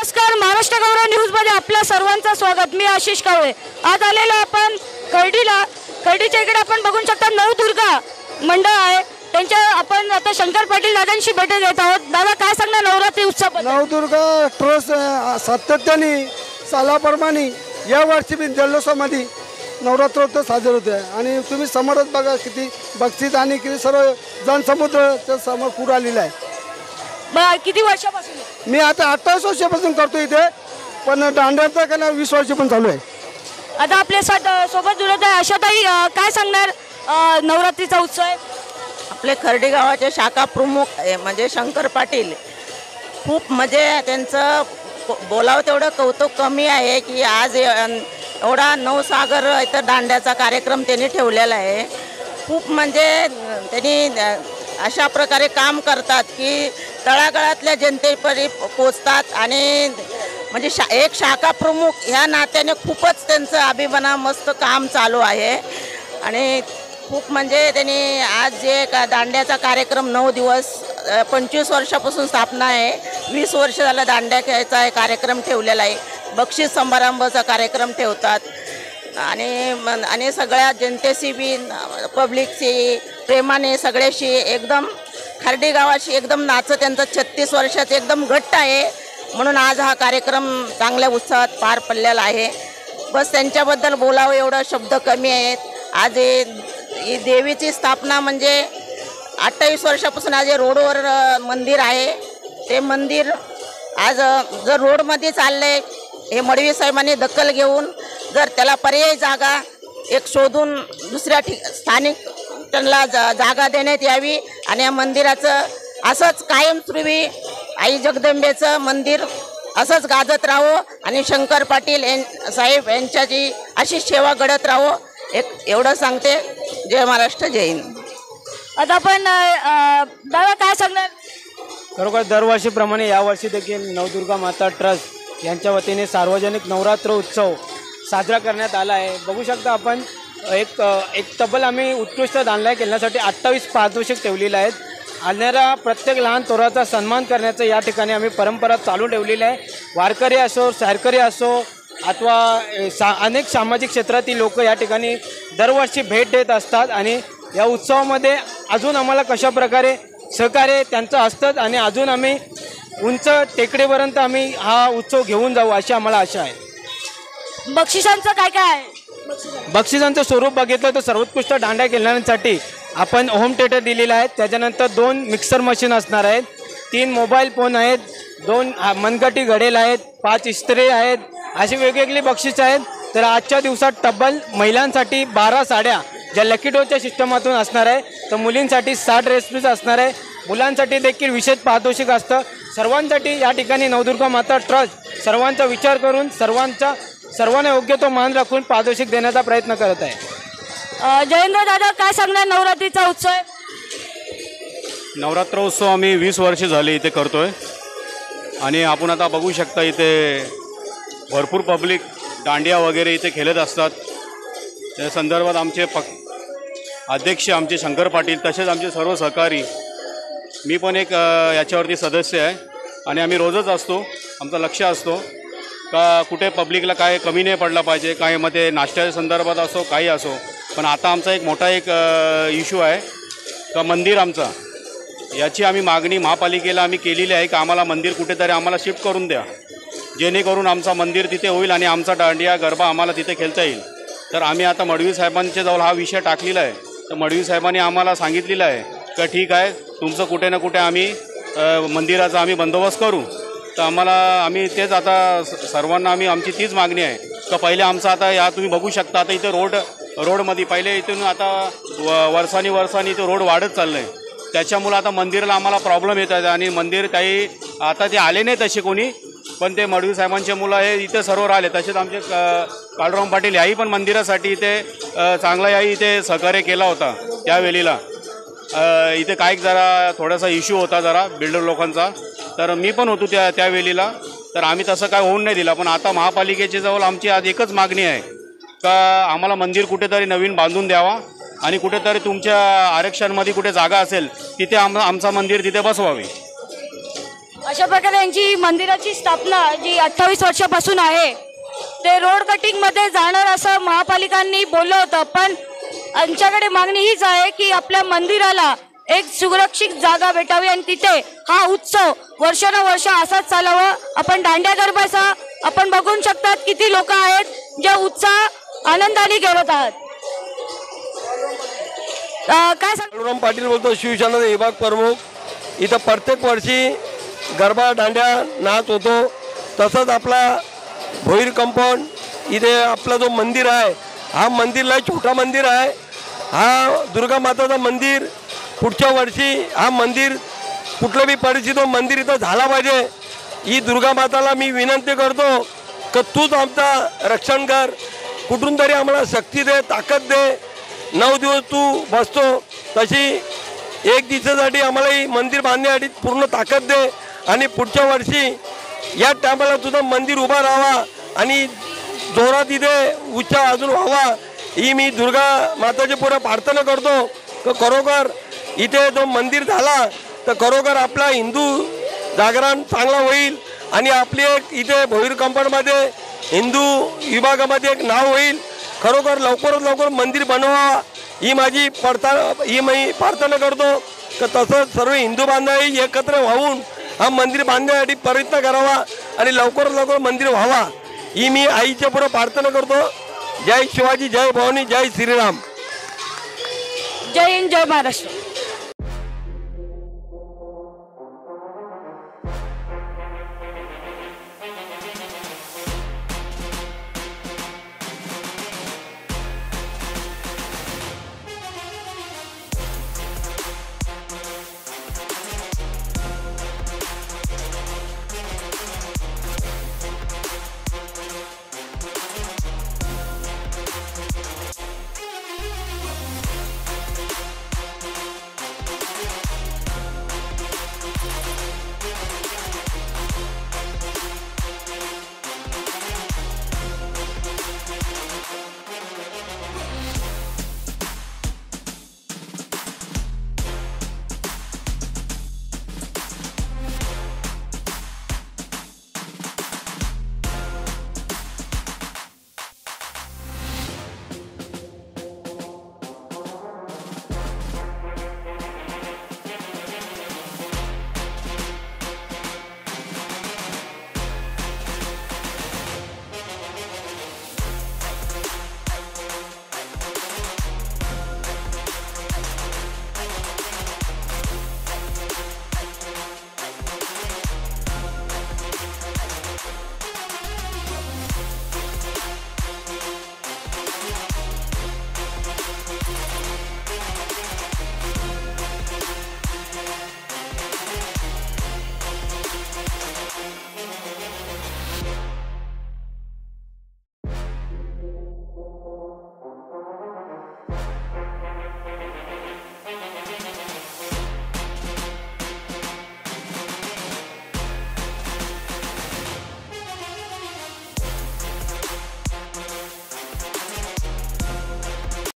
नमस्कार, महाराष्ट्र गौरव न्यूजमध्ये आपल्या सर्वांचं स्वागत. मी आशिष कावळे. आज आलेलो आपण करडीला. करडीच्या इकडे आपण बघू शकता नवदुर्गा मंडळ आहे. त्यांच्या आपण आता शंकर पाटील दादांशी भेट घेत आहोत. दादा, काय सांगणार नवरात्री उत्सव? नवदुर्गा ट्रस्ट सातत्याने सालाप्रमाणे या वर्षी बी जल्लोषामध्ये नवरात्रोत्सव साजरे होते आणि तुम्ही समोरच बघा किती बक्षीस आणि किती सर्व जनसमुद्र समोर पूर आलेला आहे. किती वर्षापासून? मी आता 28 वर्षापासून करतो इथे, पण दांड्याचा केला 20 वर्ष पण चालू आहे. आता आपल्या सोबत जुळत आहे आशाताई. काय सांगणार नवरात्रीचा उत्सव आहे? आपले खर्डी गावाचे शाखा प्रमुख म्हणजे शंकर पाटील, खूप म्हणजे त्यांचं बोलावं तेवढं कौतुक कमी आहे की आज एवढा नवसागर इथं दांड्याचा कार्यक्रम त्यांनी ठेवलेला आहे. खूप म्हणजे त्यांनी अशा प्रकारे काम करतात की तळागाळातल्या जनतेपर्यंत पोचतात आणि म्हणजे एक शाखा प्रमुख ह्या नात्याने खूपच त्यांचं अभिमाना मस्त काम चालू आहे. आणि खूप म्हणजे त्यांनी आज जे दांड्याचा कार्यक्रम 9 दिवस 25 वर्षापासून स्थापना आहे, 20 वर्ष झालं दांड्या खेळायचा कार्यक्रम ठेवलेला आहे. बक्षीस समारंभाचा कार्यक्रम ठेवतात आणि सगळ्या जनतेशी बी पब्लिकशी प्रेमाने सगळ्याशी एकदम खर्डी गावाशी एकदम नाचं त्यांचं 36 वर्षाचं एकदम घट्ट आहे. म्हणून आज हा कार्यक्रम चांगल्या उत्साहात पार पडलेला आहे. बस त्यांच्याबद्दल बोलावं एवढं शब्द कमी आहेत. आज ही देवीची स्थापना म्हणजे 28 वर्षापासून आज हे रोडवर मंदिर आहे. ते मंदिर आज जर रोडमध्ये चाललं आहे, हे मडवी साहेबांनी दखल घेऊन जर त्याला पर्यायी जागा एक शोधून दुसऱ्या स्थानिक त्यांना जागा देण्यात यावी आणि या मंदिराचं असंच कायमस्वरूपी आई जगदंबेचं मंदिर असंच गाजत राहावं आणि शंकर पाटील साहेब यांच्याची अशी सेवा घडत राहावं एवढं सांगते. जय महाराष्ट्र, जय हिंद. आता आपण दादा काय सांगणार? खरोखर दरवर्षीप्रमाणे यावर्षी देखील नवदुर्गा माता ट्रस्ट यांच्या वतीने सार्वजनिक नवरात्र उत्सव साजरा करण्यात आला आहे. बघू शकता आपण एक तब्बल आम्ही उत्कृष्ट दांड्या खेळण्यासाठी 28 पारितोषिक ठेवलेले आहेत. आणणाऱ्या प्रत्येक लहान थोराचा सन्मान करण्याचं या ठिकाणी आम्ही परंपरा चालू ठेवलेली आहे. वारकरी असो, शारकरी असो अथवा अनेक सामाजिक क्षेत्रातील लोक या ठिकाणी दरवर्षी भेट देत असतात आणि या उत्सवामध्ये अजून आम्हाला कशाप्रकारे सहकार्य त्यांचं असतं आणि अजून आम्ही उंच टेकडीपर्यंत आम्ही हा उत्सव घेऊन जाऊ अशी आम्हाला आशा आहे. बक्षिसांचं काय काय आहे? बक्षिसांचं स्वरूप बघितलं तर सर्वोत्कृष्ट दांड्या खेळण्यासाठी आपण होम थिएटर दिलेलं आहे. त्याच्यानंतर 2 मिक्सर मशीन असणार आहेत, 3 मोबाईल फोन आहेत, 2 मनगटी घडेल आहेत, 5 इस्त्री आहेत, अशी वेगवेगळी बक्षीस आहेत. तर आजच्या दिवसात तब्बल महिलांसाठी 12 साड्या ज्या लकी ड्रॉच्या सिस्टमातून असणार आहे, तर मुलींसाठी 60 ड्रेस असणार आहे. मुलांसाठी देखील विशेष पारितोषिक असतं. सर्वांसाठी या ठिकाणी नवदुर्गा माता ट्रस्ट सर्वांचा विचार करून सर्वांना योग्य तो मान राखून पारितोषिक देण्याचा प्रयत्न करत आहे. जयेंद्र दादा, काय सांगणार नवरात्रीचा उत्सव? नवरात्र उत्सव आम्ही 20 वर्ष झाले इथे करतोय आणि आपण आता बघू शकता इथे भरपूर पब्लिक दांडिया वगैरे इथे खेळत असतात. त्या संदर्भात आमचे अध्यक्ष आमचे शंकर पाटील तसेच आमचे सर्व सहकारी, मी पण एक याच्यावरती सदस्य आहे आणि आम्ही रोजच असतो. आमचं लक्ष असतो का कुठे पब्लिकला काय कमी नाही पडला पाहिजे, काय मध्ये नाश्त्याच्या संदर्भात असो काही असो. पण आता आमचा एक मोठा इश्यू आहे का मंदिर आमचा याची आम्ही मागणी महापालिकेला आम्ही केलेली आहे की आम्हाला मंदिर कुठेतरी आम्हाला शिफ्ट करून द्या, जेणेकरून आमचा मंदिर तिथे होईल आणि आमचा दांडिया गरबा आम्हाला तिथे खेळता येईल. तर आम्ही आता मडवी साहेबांच्या जवळ हा विषय टाकलेला आहे. तर मडवी साहेबांनी आम्हाला सांगितलेलं आहे का ठीक आहे, तुमचं कुठे ना कुठे आम्ही मंदिराचा आम्ही बंदोबस्त करू. तर आम्ही तेच आता सर्वांना आमची तीच मागणी आहे का पहिले आमचं आता या तुम्ही बघू शकता आता इथे रोडमध्ये पहिले इथून आता वर्षानी इथे रोड वाढत चाललं आहे. त्याच्यामुळं आता मंदिराला आम्हाला प्रॉब्लेम येत आहे आणि मंदिर काही आता ते आले नाही तसे कोणी, पण ते मडवी साहेबांचे मुलं हे इथे सर्व राहिले. तसेच आमचे काळूराम पाटील याही पण मंदिरासाठी इथे चांगला याही इथे सहकार्य केला होता. त्यावेळेला इथे काही जरा थोडासा इश्यू होता जरा बिल्डर लोकांचा, तर मी पण होतो त्यावेळेला. तर आम्ही तसं काय होऊन नाही दिला. पण आता महापालिकेच्या जवळ आमची आज एकच मागणी आहे का आम्हाला मंदिर कुठेतरी नवीन बांधून द्यावा आणि कुठेतरी तुमच्या आरक्षणामध्ये कुठे जागा असेल तिथे आमचा मंदिर तिथे बसवावे. अशा प्रकारे यांची मंदिराची स्थापना जी 28 वर्षापासून आहे ते रोड कटिंगमध्ये जाणार असं महापालिकांनी बोललं होतं, पण आमच्याकडे मागणी हीच आहे की आपल्या मंदिराला एक सुरक्षित जागा भेटावी आणि तिथे हा उत्सव वर्षानुवर्ष असाच चालावा. आपण दांडिया गरबाचा आपण बघू शकतात किती लोक आहेत जे उत्साह आनंदाने खेळत आहात. काय सांग बाळूराम पाटील बोलतो, शिवसेना विभाग प्रमुख. इथं प्रत्येक वर्षी गरबा दांड्या नाच होतो. तसंच आपला भोईर कंपाऊंड इथे आपला जो मंदिर आहे हा मंदिरला छोटा मंदिर आहे. हा दुर्गा माताचं मंदिर पुढच्या वर्षी हा मंदिर कुठल्या बी परिस्थितीत मंदिर इथं झाला पाहिजे. ही दुर्गा माताला मी विनंती करतो की तूच आमचा रक्षण कर, कुठून तरी आम्हाला शक्ती दे, ताकद दे. 9 दिवस तू बसतो तशी 1 दिवसासाठी आम्हाला ही मंदिर बांधण्यासाठी पूर्ण ताकद दे आणि पुढच्या वर्षी या टायमाला तुझं मंदिर उभा राहावा आणि जोरात इथे उच्च अजून व्हावा ही मी दुर्गा माताची पुढे प्रार्थना करतो की खरोखर इथे जो मंदिर झाला तर खरोखर आपला हिंदू जागरण चांगला होईल आणि आपली एक इथे भोईर कंपाऊंडमध्ये हिंदू विभागामध्ये एक नाव होईल. खरोखर लवकरात लवकर मंदिर बनवा ही माझी मी प्रार्थना करतो की तसंच सर्व हिंदू बांधव एकत्र वाहून हा मंदिर बांधण्यासाठी प्रयत्न करावा आणि लवकरात लवकर मंदिर व्हावा ही मी आईच्या पुढे प्रार्थना करतो. जय शिवाजी, जय भवानी, जय श्रीराम. जय हिंद, जय महाराष्ट्र.